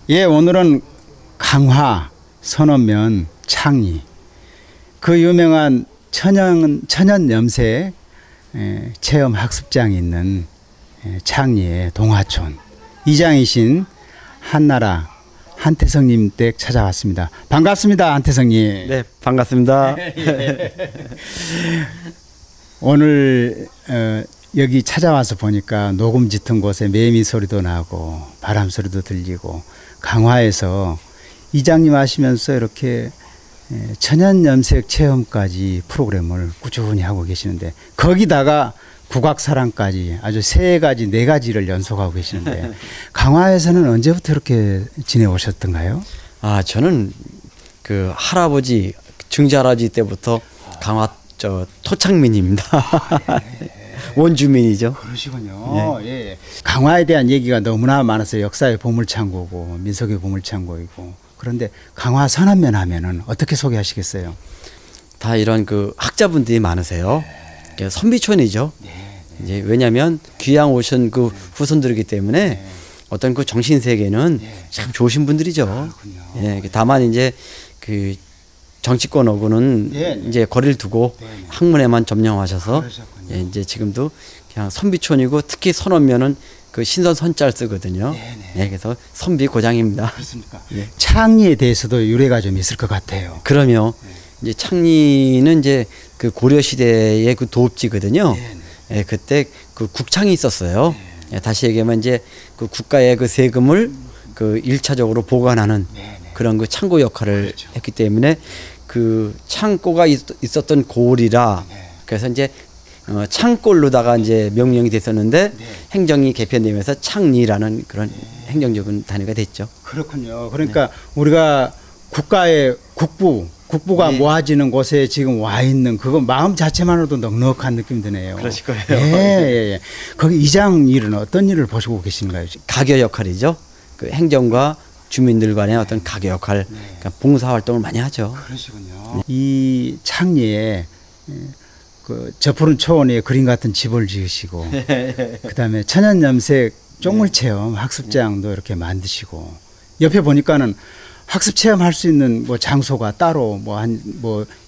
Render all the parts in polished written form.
예, 오늘은 강화 선원면 창리 그 유명한 천연 염색 체험 학습장이 있는 창리의 동화촌 이장이신 한나라 한태성님 댁 찾아왔습니다. 반갑습니다, 한태성님. 네, 반갑습니다. 오늘 여기 찾아와서 보니까 녹음 짙은 곳에 매미 소리도 나고 바람 소리도 들리고 강화에서 이장님 하시면서 이렇게 천연 염색 체험까지 프로그램을 꾸준히 하고 계시는데 거기다가 국악사랑까지 아주 세 가지, 네 가지를 연속하고 계시는데 강화에서는 언제부터 이렇게 지내오셨던가요? 아, 저는 그 할아버지, 증자할아버지 때부터 강화 토착민입니다. 원주민이죠. 그러시군요. 예. 예. 강화에 대한 얘기가 너무나 많아서 역사의 보물창고고 민속의 보물창고이고 그런데 강화 선안면 하면은 어떻게 소개하시겠어요? 다 이런 그 학자분들이 많으세요. 선비촌이죠. 이제 왜냐하면 귀양 오신 그 후손들이기 때문에 어떤 그 정신 세계는 참 좋으신 분들이죠. 예, 다만 이제 그 정치권하고는 이제 거리를 두고 학문에만 점령하셔서 이제 지금도 그냥 선비촌이고 특히 선원면은 그 신선 선자를 쓰거든요. 예, 그래서 선비 고장입니다. 그렇습니까? 예. 창리에 대해서도 유래가 좀 있을 것 같아요. 그러면 이제 창리는 이제 그 고려 시대의 그 도읍지거든요. 예, 그때 그 국창이 있었어요. 예, 다시 얘기하면 이제 그 국가의 그 세금을 그 일차적으로 보관하는 그런 그 창고 역할을 했기 때문에 그 창고가 있었던 고을이라 그래서 이제 창골로다가 이제 명령이 됐었는데 행정이 개편되면서 창리라는 그런 행정적인 단위가 됐죠. 그렇군요. 그러니까 우리가 국가의 국부가 모아지는 곳에 지금 와 있는 그거 마음 자체만으로도 넉넉한 느낌이 드네요. 그러실 거예요. 예. 거기 이장 일은 어떤 일을 보시고 계신가요? 가교 역할이죠. 그 행정과 주민들 간의 어떤 가교 역할, 그러니까 봉사 활동을 많이 하죠. 그러시군요. 이 창리에 그 저푸른 초원에 그림 같은 집을 지으시고 그다음에 천연 염색 쪽물 체험 학습장도 이렇게 만드시고 옆에 보니까는 학습 체험할 수 있는 뭐 장소가 따로 한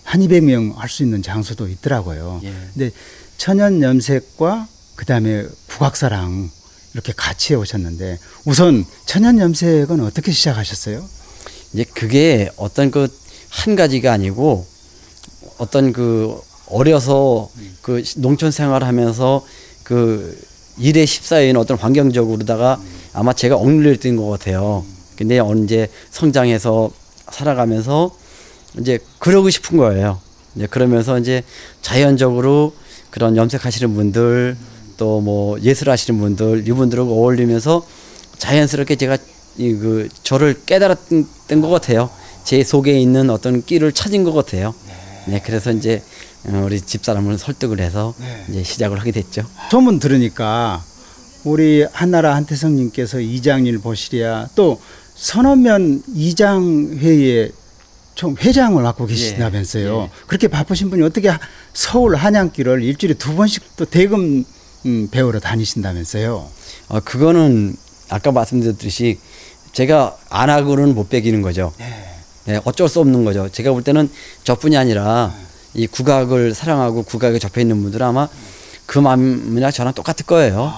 200명 할 수 있는 장소도 있더라고요. 근데 천연 염색과 그다음에 국악사랑 이렇게 같이 해 오셨는데 우선 천연 염색은 어떻게 시작하셨어요? 이제 그게 어떤 그 한 가지가 아니고 어떤 그 어려서 그 농촌 생활하면서 그 일에 십사인 어떤 환경적으로다가 아마 제가 억눌렸던 것 같아요. 근데 언제 성장해서 살아가면서 이제 그러고 싶은 거예요. 이제 그러면서 이제 자연적으로 그런 염색하시는 분들 또 뭐 예술하시는 분들 이분들하고 어울리면서 자연스럽게 제가 그 저를 깨달았던 것 같아요. 제 속에 있는 어떤 끼를 찾은 것 같아요. 네, 그래서 이제 우리 집사람을 설득을 해서 이제 시작을 하게 됐죠. 소문 들으니까 우리 한나라 한태성님께서 이장일 보시랴 또 선언면 이장회의 총 회장을 맡고 계신다면서요. 그렇게 바쁘신 분이 어떻게 서울 한양길을 일주일에 2번씩 또 대금 배우러 다니신다면서요. 그거는 아까 말씀드렸듯이 제가 안 하고는 못 배기는 거죠. 네, 어쩔 수 없는 거죠. 제가 볼 때는 저뿐이 아니라 이 국악을 사랑하고 국악에 접해 있는 분들은 아마 그 마음이나 저랑 똑같을 거예요.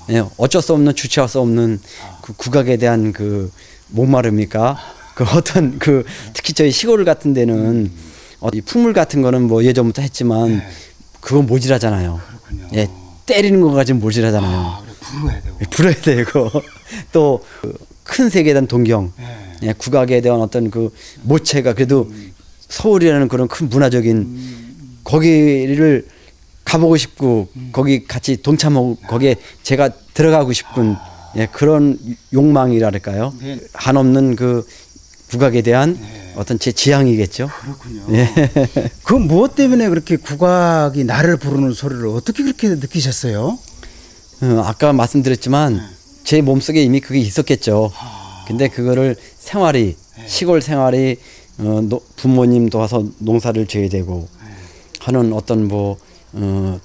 네, 어쩔 수 없는 주체할 수 없는 그 국악에 대한 그 목마름이니까 그 어떤 그 특히 저희 시골 같은 데는 이 풍물 같은 거는 뭐 예전부터 했지만 그건 모질하잖아요. 예, 때리는 거 가지고 모질하잖아요. 불어야 되고 또 큰 세계에 대한 동경, 예, 국악에 대한 어떤 그 모체가 그래도 서울이라는 그런 큰 문화적인 거기를 가보고 싶고 거기 같이 동참하고 거기에 제가 들어가고 싶은 그런 욕망이랄까요? 한없는 그 국악에 대한 어떤 제 지향이겠죠. 그렇군요. 그 무엇 때문에 그렇게 국악이 나를 부르는 소리를 어떻게 그렇게 느끼셨어요? 아까 말씀드렸지만 제 몸속에 이미 그게 있었겠죠. 근데 그거를 생활이 시골 생활이 부모님 도와서 농사를 지어야 되고 하는 어떤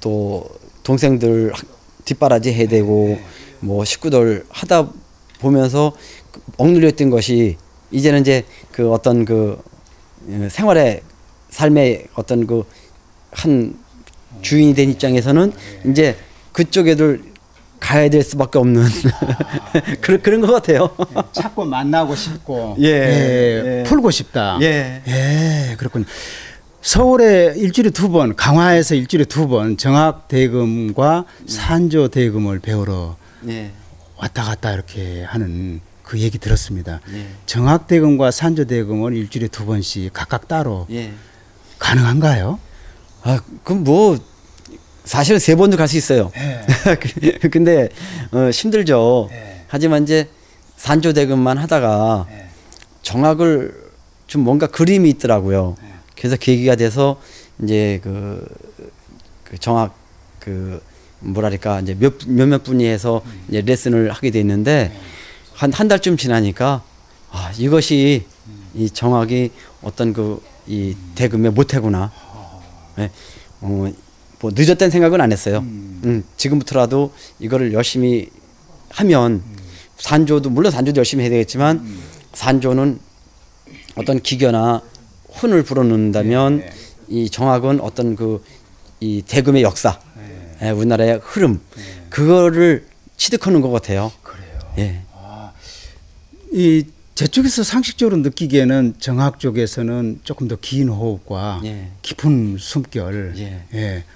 또 동생들 뒷바라지 해야 되고 뭐 식구들 하다 보면서 억눌렸던 것이 이제는 이제 그 어떤 그 생활의 삶의 어떤 그 한 주인이 된 입장에서는 이제 그쪽에들 가야 될 수밖에 없는 그런 것 같아요. 찾고 만나고 싶고 예. 풀고 싶다. 예. 그렇군요. 서울에 일주일에 2번, 강화에서 일주일에 2번 정학대금과 산조대금을 배우러 예. 왔다 갔다 이렇게 하는 그 얘기 들었습니다. 예. 정학대금과 산조대금을 일주일에 2번씩 각각 따로 예. 가능한가요? 아, 그럼 뭐 사실은 3번도 갈 수 있어요. 근데 힘들죠. 하지만 이제 산조대금만 하다가 정학을 좀 뭔가 그림이 있더라고요. 그래서 계기가 돼서 이제 그 정학 그 뭐랄까 이제 몇몇 분이 해서 이제 레슨을 하게 돼 있는데 한 달쯤 지나니까 아, 이것이 이 정학이 어떤 그 이 대금의 모태구나. 네. 뭐 늦었다는 생각은 안 했어요. 지금부터라도 이거를 열심히 하면 산조도 물론 산조도 열심히 해야 되겠지만 산조는 어떤 기교나 혼을 불어넣는다면 이 정학은 어떤 그 이 대금의 역사, 우리나라의 흐름 그거를 취득하는 것 같아요. 그래요. 예. 이 제 쪽에서 상식적으로 느끼기에는 정학 쪽에서는 조금 더 긴 호흡과 깊은 숨결,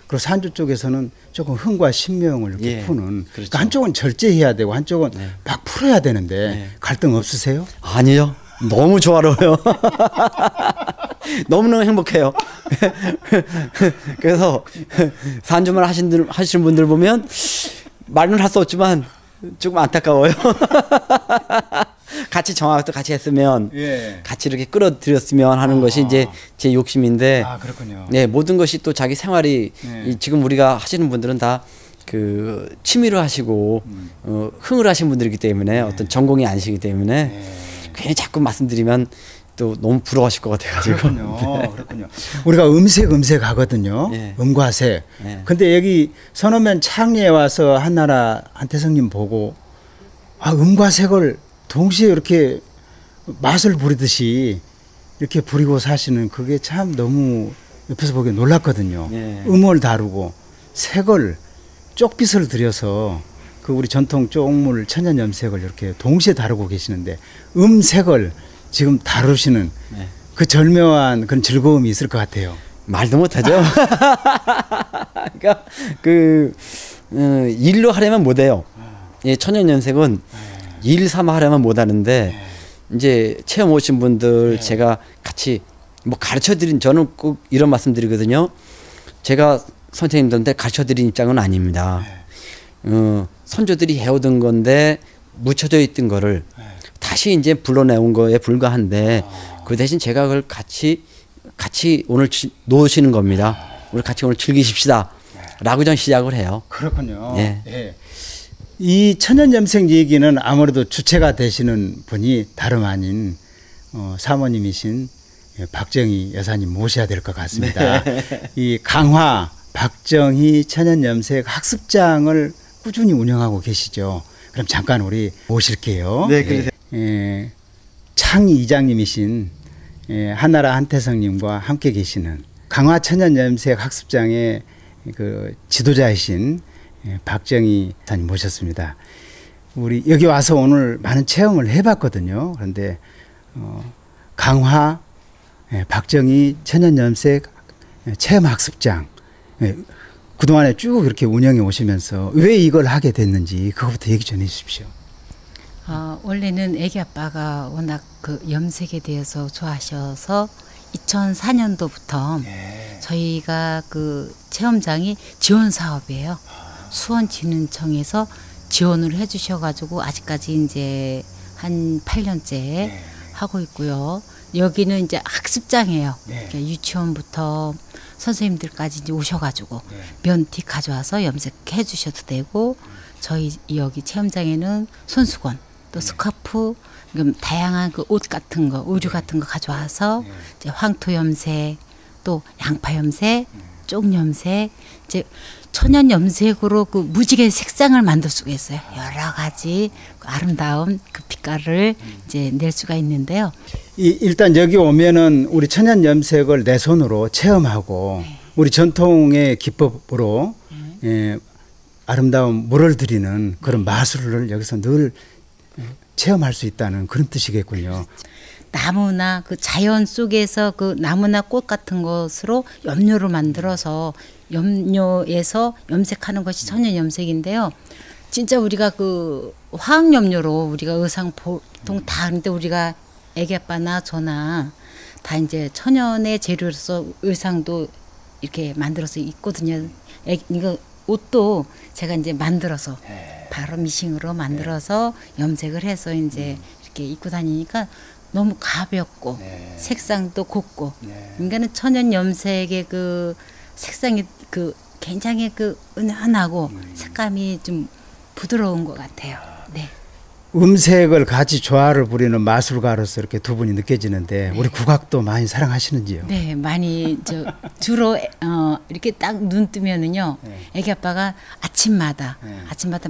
그리고 산조 쪽에서는 조금 흥과 신명을 이렇게 푸는. 그렇죠. 그러니까 한쪽은 절제해야 되고 한쪽은 막 풀어야 되는데 갈등 없으세요? 아니요. 너무 조화로워요. 너무너무 행복해요. 그래서 산조만 하시는 분들 보면 말은 할 수 없지만 조금 안타까워요. 같이 정학도 같이 했으면 같이 이렇게 끌어들였으면 하는 것이 이제 제 욕심인데 그렇군요. 네, 모든 것이 또 자기 생활이 지금 우리가 하시는 분들은 다 그 취미로 하시고 흥을 하신 분들이기 때문에 어떤 전공이 아니시기 때문에 괜히 자꾸 말씀드리면 또 너무 부러워하실 것 같아가지고. 그렇군요. 그렇군요. 우리가 음색 하거든요. 음과 색. 근데 여기 선어면 창리에 와서 한나라 한태성님 보고 음과 색을 동시에 이렇게 맛을 부리듯이 이렇게 부리고 사시는 그게 참 너무 옆에서 보기에 놀랐거든요. 음을 다루고 색을 쪽빛을 들여서 그 우리 전통 쪽물 천연염색을 이렇게 동시에 다루고 계시는데 음색을 지금 다루시는 그 절묘한 그런 즐거움이 있을 것 같아요. 말도 못하죠. 그러니까 그 일로 하려면 못해요. 천연염색은 일 삼아 하려면 못하는데 이제 체험 오신 분들 제가 같이 뭐 가르쳐드린 저는 꼭 이런 말씀드리거든요. 제가 선생님들한테 가르쳐드린 입장은 아닙니다. 선조들이 해오던 건데 묻혀져 있던 거를 다시 이제 불러내온 거에 불과한데 그 대신 제가 그걸 같이 오늘 놓으시는 겁니다. 우리 같이 오늘 즐기십시다. 라고 전 시작을 해요. 그렇군요. 이 천연염색 얘기는 아무래도 주체가 되시는 분이 다름 아닌 사모님이신 박정희 여사님 모셔야 될 것 같습니다. 이 강화 박정희 천연염색 학습장을 꾸준히 운영하고 계시죠. 그럼 잠깐 우리 모실게요. 네, 그러세요. 창희 이장님이신 한나라 한태성님과 함께 계시는 강화 천연염색 학습장의 그 지도자이신 박정희 여사님 모셨습니다. 우리 여기 와서 오늘 많은 체험을 해봤거든요. 그런데 강화 박정희 천연염색 체험학습장 그동안에 쭉 이렇게 운영해 오시면서 왜 이걸 하게 됐는지 그거부터 얘기 좀 해주십시오. 원래는 애기 아빠가 워낙 그 염색에 대해서 좋아하셔서 2004년도부터 저희가 그 체험장이 지원 사업이에요. 수원진흥청에서 지원을 해주셔가지고 아직까지 이제 한 8년째 하고 있고요. 여기는 이제 학습장이에요. 그러니까 유치원부터 선생님들까지 이제 오셔가지고 면티 가져와서 염색해 주셔도 되고 저희 여기 체험장에는 손수건 또 스카프 다양한 그 옷 같은 거 의류 같은 거 가져와서 이제 황토 염색 또 양파 염색 쪽염색, 이제 천연 염색으로 그 무지개 색상을 만들 수가 있어요. 여러 가지 아름다운 그 빛깔을 이제 낼 수가 있는데요. 일단 여기 오면은 우리 천연 염색을 내 손으로 체험하고 우리 전통의 기법으로 아름다운 물을 들이는 그런 마술을 여기서 늘 체험할 수 있다는 그런 뜻이겠군요. 나무나 그 자연 속에서 그 나무나 꽃 같은 것으로 염료를 만들어서 염료에서 염색하는 것이 천연 염색인데요. 진짜 우리가 그 화학 염료로 우리가 의상 보통 다 하는데 우리가 애기 아빠나 저나 다 이제 천연의 재료로서 의상도 이렇게 만들어서 입거든요. 이거 옷도 제가 이제 만들어서 바로 미싱으로 만들어서 염색을 해서 이제 이렇게 입고 다니니까 너무 가볍고 색상도 곱고 인간은 천연 염색의 그 색상이 그 굉장히 그 은은하고 색감이 좀 부드러운 것 같아요. 네. 음색을 같이 조화를 부리는 마술가로서 이렇게 두 분이 느껴지는데 우리 국악도 많이 사랑하시는지요? 네, 많이 주로 이렇게 딱 눈 뜨면은요, 애기 아빠가 아침마다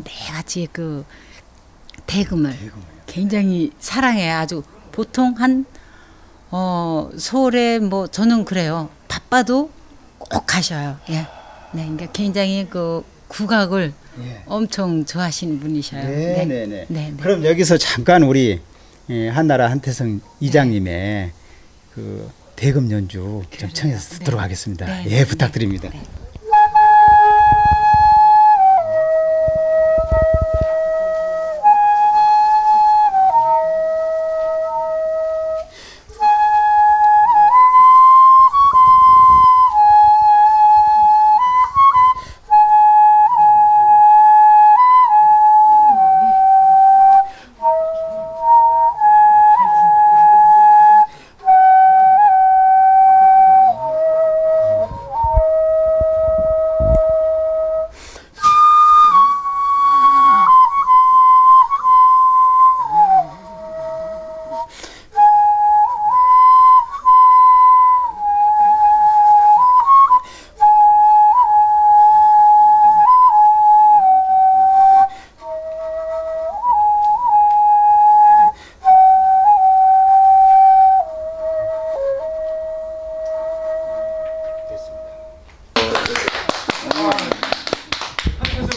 매같이 그 대금을 굉장히 사랑해요. 아주 보통 한 서울에 뭐 저는 그래요. 바빠도 꼭 가셔요. 예. 네, 그러니까 굉장히 그 국악을 엄청 좋아하시는 분이셔요. 네. 그럼 여기서 잠깐 우리 한나라 한태성 이장님의 그 대금 연주 좀 청해서 듣도록 하겠습니다. 예, 부탁드립니다.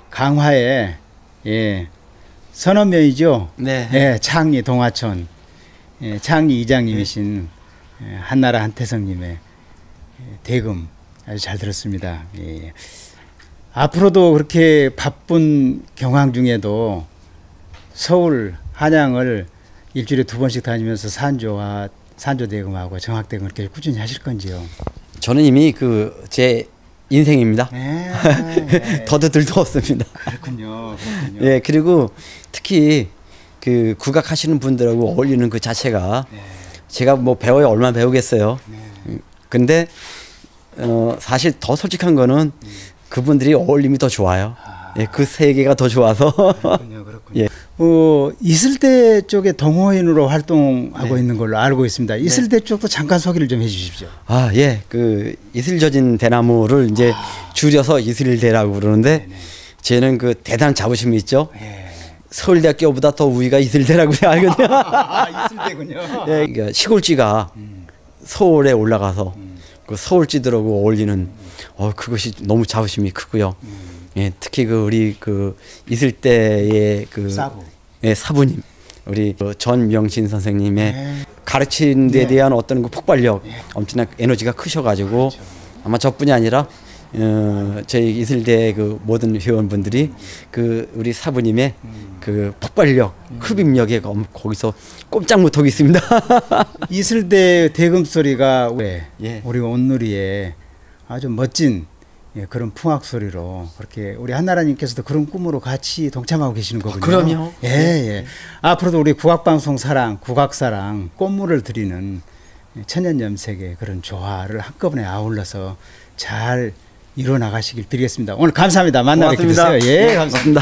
강화에 선원면이죠. 네. 창리 동화촌 창리 이장님이신 한나라 한태성님의 대금 아주 잘 들었습니다. 앞으로도 그렇게 바쁜 경황 중에도 서울 한양을 일주일에 2번씩 다니면서 산조 대금하고 정학 대금 이렇게 꾸준히 하실 건지요? 저는 이미 제 인생입니다. 더도 들도 없습니다. 그렇군요. 예, 그리고 특히 그 국악 하시는 분들하고 어울리는 그 자체가 제가 뭐 배워야 얼마나 배우겠어요. 근데 사실 더 솔직한 거는 그분들이 어울림이 더 좋아요. 예, 그 세계가 더 좋아서. 그렇군요. 예. 이슬대 쪽에 동호인으로 활동하고 있는 걸로 알고 있습니다. 이슬대 쪽도 잠깐 소개를 좀 해주십시오. 예, 그 이슬져진 대나무를 이제 줄여서 이슬대라고 그러는데 쟤는 그 대단한 자부심이 있죠. 서울대학교보다 더 우위가 이슬대라고 알거든요. 이슬대군요. 예, 그러니까 시골쥐가 서울에 올라가서 그 서울쥐들하고 어울리는 그것이 너무 자부심이 크고요. 예, 특히 우리 이슬대의 사부님 우리 전명신 선생님의 가르치는 데 대한 어떤 그 폭발력, 엄청난 에너지가 크셔가지고 아마 저뿐이 아니라 저희 이슬대 모든 회원분들이 우리 사부님의 폭발력, 흡입력에 거기서 꼼짝 못하고 있습니다. 이슬대 대금 소리가 우리 온누리에 아주 멋진 그런 풍악 소리로 그렇게 우리 한나라님께서도 그런 꿈으로 같이 동참하고 계시는 거군요. 그럼요. 예. 앞으로도 우리 국악방송 사랑, 국악사랑, 꽃물을 드리는 천연염색의 그런 조화를 한꺼번에 아울러서 잘 이루어 나가시길 드리겠습니다. 오늘 감사합니다. 만나 뵙게 됐어요. 예, 감사합니다.